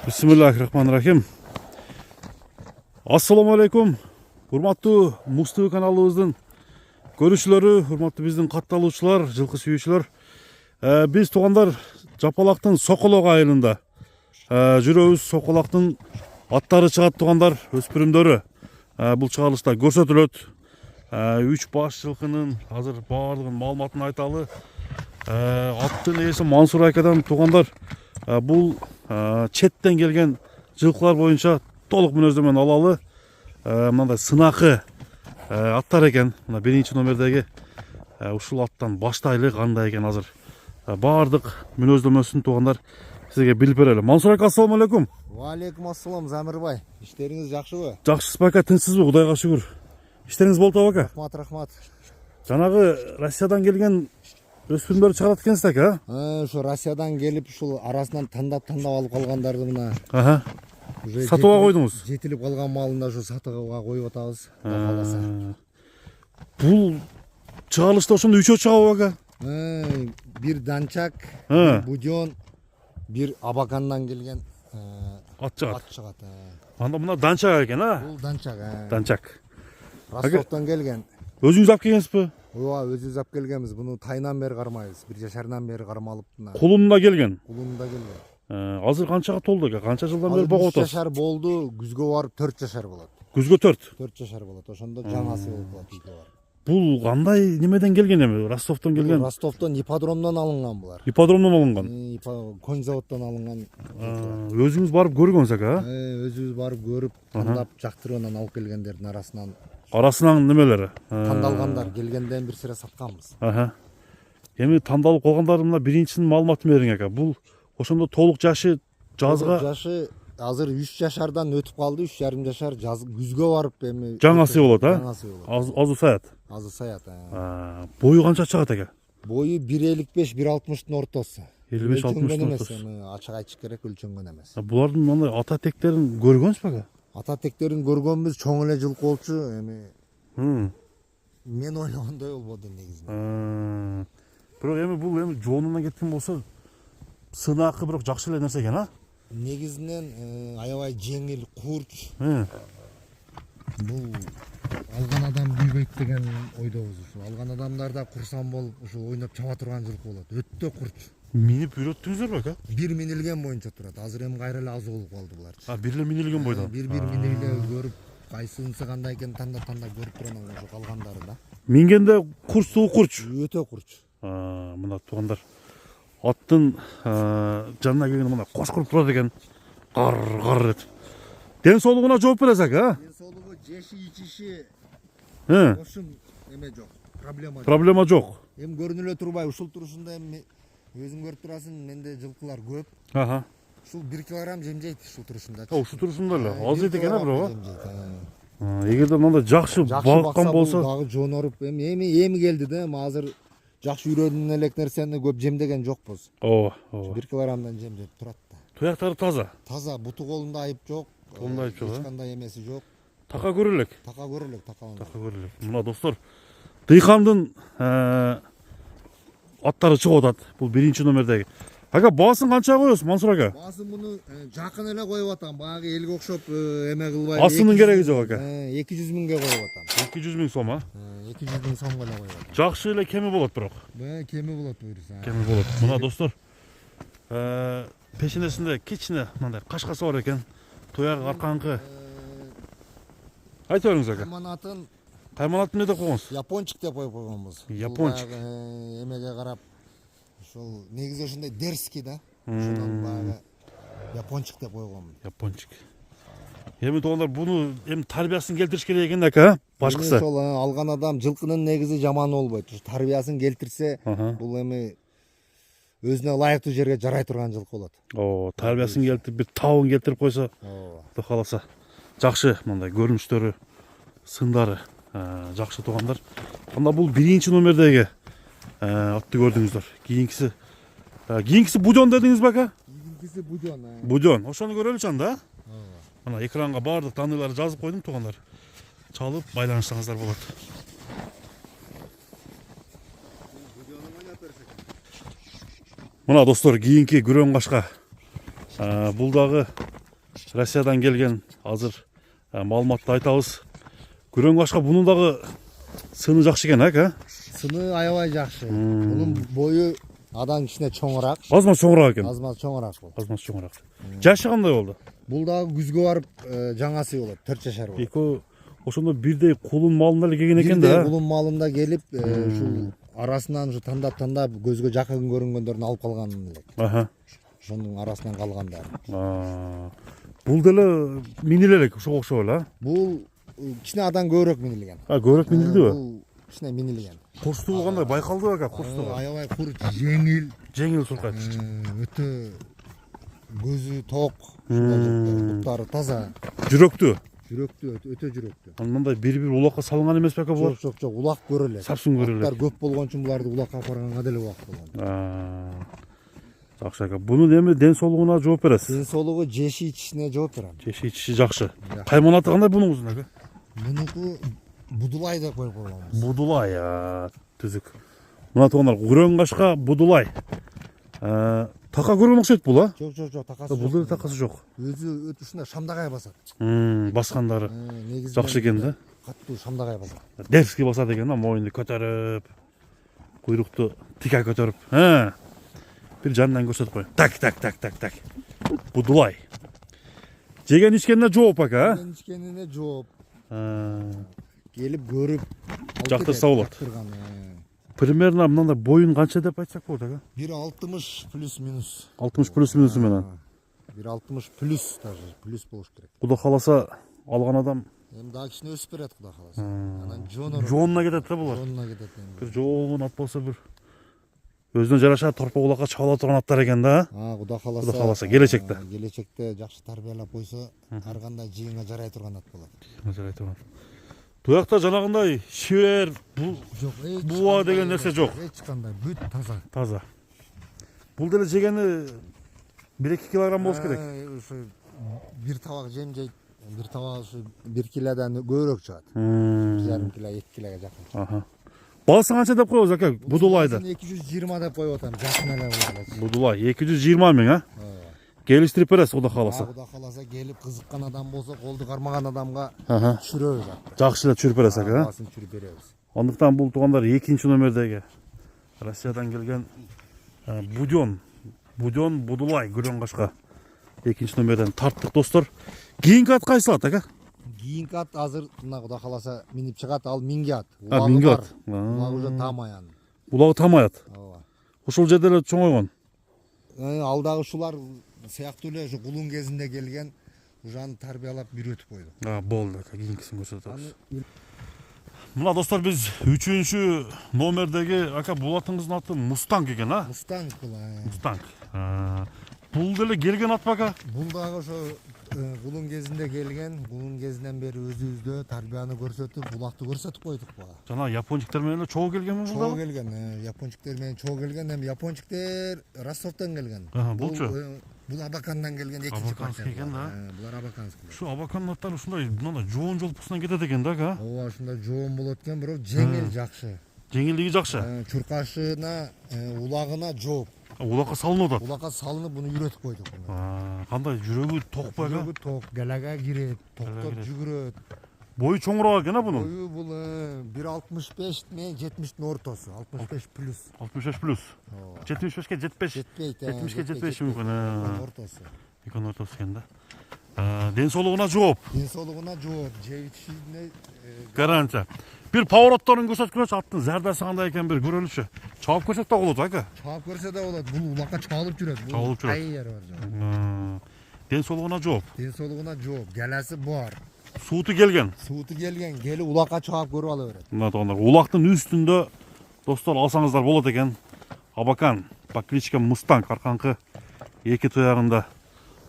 Bismillahirrahmanirrahim. Assalamu alaikum. Hurmattуу Муз ТВ каналыбыздын көрүүчүлөрү, hurmattуу биздин катталуучулар, жылкы сүйүүчүлөр. Биз туугандар Жапалактын Соколок айылында жүрөбүз. Соколактын аттары чыгат туугандар, өспүрүмдөрү. Бул чыгарылышта көрсөтүлөт. 3 баш жылкынын азыр баардыгын маалыматын айталы. Аттын ээси Мансур акадан туугандар бул четтен келген жылкылар боюнча толук мүнөздөмөн алалы. Мындай сынакы аттар экен. Мына биринчи номердеги ушул аттан баштайлы кандай экен азыр. Баардык мүнөздөмөсүн туугандар сизге билип берели. Мансур ака, ассаламу алейкум. Ва алейкум ассалам, Замирбай. Иштериңиз жакшыбы? Жакшысыз ака, тынчсызбы? Кудайга шүгүр. Иштериңиз болду ака? Рахмат. Жанагы Россиядан келген өспүрүмдөр чыгарат экенсиз ака? Ошо Россиядан келип ушул арасынан тандап алып калгандарды мына уже сатууга койдуңуз. Жетилип калган малында ушу сатууга коюп атабыз. Каласа. Бул чыгарылышта ошондо үчөө чыгабы ака? Бир данчак, бир буден, бир абакандан келген ат чыгат. ат чыгат. Анда мына данчак экен, Бул данчак. Данчак. Ростовдон келген. Өзүңүз алып келгенсизби? Ооба, өзүбүз алып келгенбиз. Буну тайынан бери кармайбыз. 1 жашардан бери кармалып мына. Кулунда келген. Кулунда келген. Азыр канчага толду ака? Канча жылдан бери богуп 3 атасыз? жашар болду, күзгө барып 4 жашар болот. Күзгө 4. 4 жашар болот. Ошондо жаңасы болуп калат үйдө бар. Бул кандай немеден келген эми? Ростовдон келген. Ростовдон ипподромдон алынган булар. Ипподромдон алынган. Конь заводдон алынган. Өзүңүз барып көргөнсүз ака? Өзүбүз барып көрүп, тандап жактырып анан алып келгендердин Арасынан немелери? тандалгандар келгенден бир сыра сатканбыз. Эми тандалып калгандардын мына биринчисинин маалыматын бериң ака. Бул ошондо толук жашы жазга Жашы азыр 3 жашардан өтүп калды, 3,5 жашар күзгө барып эми жаңасы болот, жаңасы болот. Азы саят. Азы саят. Бою канча чыгат ака? Бою 1,55-1,60-тын ортосу. 55-60 ортосу. Ачык айтыш керек, өлчөнгөн эмес. Булардын мындай ата тектерин көргөнсүзбү ака? Ата тектерин көргөнбүз, чоң эле жылкы болчу, эми мен ойлогондой болбоду негизинен. Бирок эми бул эми жоонунан кеткен болсо сынакы бирок жакшы эле нерсе экен, Негизинен аябай жеңил, курч. Бул алган адам күйбөйт деген ойдобуз. Ушу алган адамдарда курсан болуп, ушу ойноп чаба турган жылкы болот. Өтө курч. Минип үйрөттүңүздөрбү ака? Бир минилген боюнча турат. Азыр эми кайра эле аз болуп калды булар. Бир эле минилген бойдон. Бир минилге көрүп, кайсынысы кандай экен тандап көрүп турган ушу калгандары да. Мингенде курчтуу курч. Өтө курч. Мына туугандар аттын жанына келгенде мына кошкуруп турат экен. Кар этип. Ден соолугуна жооп бересиз ака? Ден соолугу, жеши, ичиши ошун эме жок. Проблема жок. Эми көрүнүлө турбай, ушул турушунда эми өзүң көрүп турасың, менде жылкылар көп. Ушул 1 килограмм жемжейт ушул турушунда. Ушул турушунда эле аз жейт экен бирок. Эгерде мындай жакшы багыккан болсо, дагы жоноруп, эми келди да, азыр жакшы үйрөнүн элек нерсени көп жемдеген жокпуз. 1 килограммдан жемдеп турат да. Туяктары таза. Таза, буту колунда айып жок. Эч кандай эмеси жок. Така көрөлүк. Така көрөлүк. Мына достор, Дыйкандын аттары чыгып атат. Бул биринчи номердеги. Ака, баасын канчага коесуз, Мансур ака? Баасын муну жакын эле коюп атам. Багы элге окшоп эме кылбай. Асынын кереги жок ака. 200 миңге коюп атам. 200 миң сом, 200 миң сомго эле коюп атам. Жакшы эле кеми болот бирок. Кеми болот буюрса. Кеми болот. Мына достор, пешенесинде кичине мындай кашкасы бар экен. Туягы аркаңкы. Айтып бериңиз ака. Кайманатын эмне деп койгонсуз? Япончик деп коюп койгонбуз. Япончик. Эмеге карап, ошол негизи ошондой дерзкий да. Ошондон багы япончик деп койгонмун. Япончик. Эми туугандар, буну эми тарбиясын келтириш керек экен ака, башкысы. Ошол алган адам жылкынын негизи жаман болбойт. Ушу тарбиясын келтирсе, бул эми өзүнө ылайыктуу жерге жарай турган жылкы болот. Тарбиясын келтирип, бир табын келтирип койсо, Кудай кааласа жакшы мындай көрүнүштөрү, сындары жакшы туугандар. Анда бул биринчи номердеги атты көрдүңүздөр. Кийинкиси буден дедиңизби ака? Кийинкиси буден. Буден. Ошону көрөлүчү анда. Мына экранга баардык тааныларды жазып койдум туугандар. Чалып байланышсаңыздар болот. Мына достор, кийинки күрөң кашка Бул дагы Россиядан келген азыр маалыматты айтабыз. Күрөң башка бунун дагы сыны жакшы экен, ака? Сыны аябай жакшы. Бунун бою адан кичине чоңураак. Азмаз чоңураак экен. Азмаз чоңураак бул. Азмаз чоңураак. Жашы кандай болду? Бул дагы күзгө барып жаңасы болот, 4 жашар болот. Эко ошондо бирдей кулун малында эле келген экен Бирдей да. кулун малында келип, ушул арасынан ушу тандап көзгө жакын көрүнгөндөрүн алып калган элек. Аха. Ошонун арасынан калгандар. Бул деле миниле элек ошого окшоп эле, а? Бул кичине адан көбүрөөк минилген. Көбүрөөк минилдиби? Бул кичине минилген. Курчтугу кандай байкалдыбы ака, курчтугу? Аябай курч, жеңил, Жеңил суркат. өтө көзү ток, буттары таза, Жүрөктүү. жүрөктүү, өтө жүрөктүү. Мындай бир-бир улакка салынган эмеспи ака булар? Жок, улак көрө элек. Сапсын көрө элек. Аттар көп болгон үчүн буларды улакка апарганга деле убакыт болгон. Жакшы ака. Бунун эми ден соолугуна жооп бересиз. Ден соолугу жеши ичишине жооп берем. Жеши ичиши жакшы. Кайманаты кандай бунуңуздун ака? Мунуку будулай деп коюп койгонбуз. Будулай, түзүк. Мына туугандар, күрөң кашка будулай. Така көргөн окшойт бул, а? Жок, такасы жок. Бул деле такасы жок. Өзү ушундай шамдагай басат. Баскандары Негизинен жакшы экен да. Каттуу шамдагай басат. Дерски басат экен да, моюнду көтөрүп, куйрукту тика көтөрүп. Бир жанынан көрсөтүп коеюн. Так. Будулай. Жеген ичкенине жооп ака, а? Ичкенине жооп. Келип көрүп Жактырса болот. Примерно мындай боюн канча деп айтсак болот ака? 1.60 плюс-минус. 60 плюс-минус менен. 1.60 плюс даже, плюс болуш керек. Куда кааласа алган адам Эми дагы кичине өсүп берет куда кааласа. Анан жонор. жоонуна кетет да булар. Жонуна кетет эми. Бир жообун ат болсо бир өзүнө жараша торпо улакка чабыла турган аттар экен да. Куда кааласа. Куда кааласа, келечекте. Келечекте жакшы тарбиялап койсо, ар кандай жыйынга жарай турган ат болот. Жарай турган. Буякта жанагындай шибер, Жок, буа деген нерсе жок. Эч кандай, бүт таза. Таза. Бул деле жегени 1-2 килограмм болуш керек. Ушу бир табак жем жейт. Бир табак ушу 1 килодан көбүрөөк чыгат. 1,5 кило, 2 килога жакын. Баасын канча деп коебуз ака? Будулайды. 220 деп коюп атам, жакын эле болот. Будулай 220 миң, а? Келиштирип бересиз куда кааласа. Куда кааласа келип кызыккан адам болсо, колду кармаган адамга Аха. түшүрөбүз атты. Жакшы эле түшүрүп бересиз ака, а? Баасын түшүрүп беребиз. Ондуктан бул туугандар 2-нчи номердеги Россиядан келген Буден Будулай күрөң кашка 2-нчи номерден тарттык достор. Кийинки ат кайсы ат ака? Кийинки ат азыр мына куда кааласа минип чыгат, ал минги ат. Минги ат. Улагы уже тамаян. Булагы тамаят. Ооба. Ушул жерде эле чоңойгон. Ал дагы ушулар сыяктуу эле ушу кулун кезинде келген, ушаны тарбиялап үйрөтүп койдук. Болду ака, кийинкисин көрсөтөбүз. Мына достор, биз 3-чү номердеги ака бул атыңыздын аты Мустанг экен, а? Мустанг бул. Мустанг. Бул деле келген ат бака? Бул дагы ошо кулун кезинде келген, кулун кезинен бери өзүбүздө тарбияны көрсөтүп, булакты көрсөтүп койдук буга. Жана япончиктер менен эле чогуу келгенби бул Чогуу дагы? келген, япончиктер менен чогуу келген, эми япончиктер Ростовдон келген. Булчу? Бул Абакандан келген экинчи партия. Абаканский экен да. Булар Абаканский. Ушу Абакандын аттары ушундай мындай жоон жолпусунан кетет экен да ака? Ооба, ушундай жоон болот экен, бирок жеңил жакшы. Жеңилдиги жакшы. Чуркашына, улагына жооп. Улакка салынып атат. Улакка салынып, буну үйрөтүп койдук. Кандай жүрөгү токпу ака? Жүрөгү ток, галага кирет, токтоп жүгүрөт. Бою чоңураак экен а бунун? Бою бул 1.65 менен 70-тин ортосу, 65 плюс. 65 плюс. 75-ке жетпеш. Жетпейт, 70-ке жетпеши мүмкүн. Ортосу. Эконун ортосу экен да. Ден соолугуна жооп. Ден соолугуна жооп, жеп ичишине Гарантия. Бир поворотторун көрсөткүнөчү, аттын зардасы кандай экен бир көрөлүчү. Чаап көрсөк да болот ака. чаап көрсө да болот. Бул улакка чабылып жүрөт. Чабылып жүрөт. Айыр бар. Ден соолугуна жооп. Ден соолугуна жооп, галасы бар. Сууту келген. Сууту келген, келип улакка чаап көрүп ала берет. Мына туугандар, улактын үстүндө достор алсаңыздар болот экен. Абакан, по кличке Мустанг, арканкы эки туягында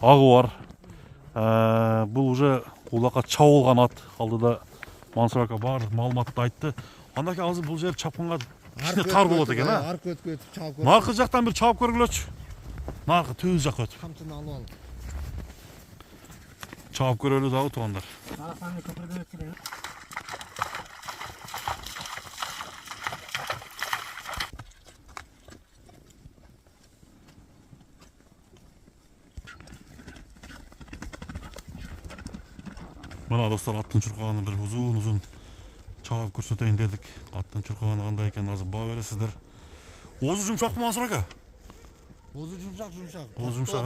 агы бар. Бул уже улакка чабылган ат. Алдыда Мансур ака бар маалыматты айтты. Андан кийин азыр бул жер чапканга кичине тар болот экен, а? Аркы өтүп чаап көрүп. Наркы жактан бир чаап көргүлөчү. Наркы төз жакка өтүп. Камчыны алып ал. Чаап көрөлү дагы туугандар. Мына достар, аттын чуркаганы bir uzun чагып көрсөтөйүн дедик. Аттын чуркаганы кандай экенин азыр баа бересиздер. Оозу жумшак мı Мансур ака? Озу жумшак. Озу жумшак,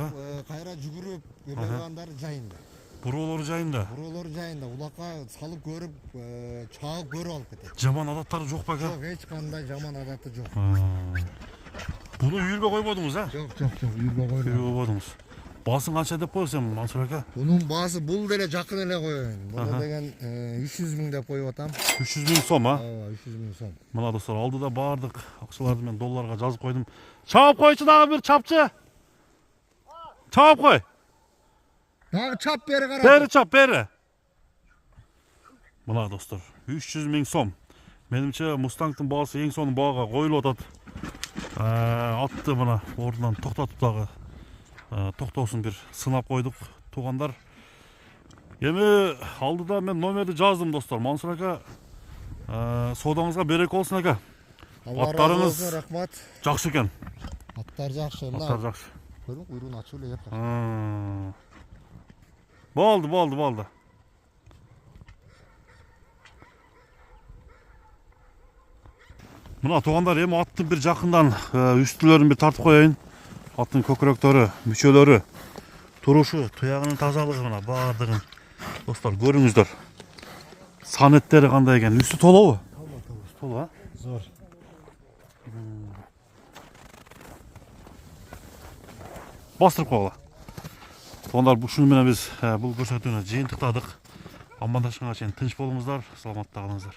Кайра жүгүрүп өргөндөр жайында. Буроолору жайында. Буроолор жайында улакка салып көрүп, чагып көрүп алып кетет. Жаман адаттары жок бека? Жок, эч кандай жаман адаты жок. Буну үйүргө койбодуңуз, а? Жок, үйүргө койбодум. Үйүргө койбодуңуз. Баасын канча деп коесуң Мансур ака? Бунун баасы бул деле жакын эле коеюн. Буну деген 300 000 деп коюп атам. 300 000 сом, а? Ооба, 300 000 сом. Мына достор, алдыда баардык акчаларды мен долларга жазып койдум. Чаап койчу дагы бир чапчы. Чаап кой. Дагы чап бери кара. Бери чап, бери. Мына достор, 300 000 сом. Менимче Мустангтын баасы эң сонун баага коюлуп атат. Атты мына ордунан токтотуп дагы токтоосун бир сынап койдук, туугандар. Эми алдыда мен номерди жаздым достор. Мансур ака, соодаңызга береке болсун ака. Аттарыңыз рахмат. жакшы экен. Аттар жакшы. Аттар жакшы. Көрүң, куйругун ачып эле жапкан. Болду. Мына туугандар, эми аттын бир жакындан үстүлөрүн бир тартып коеюн. Аттын көкүрөктөрү, мүчөлөрү, турушу, туягынын тазалыгы мына баардыгын достор көрүңүздөр. Санеттери кандай экен? Үстү толобу? Толо, а? Зор. Бастырып койгула. Туугандар, ушуну менен биз бул көрсөтүүнү жыйынтыктадык. Амандашканга чейин тынч болуңуздар, саламатта калыңыздар.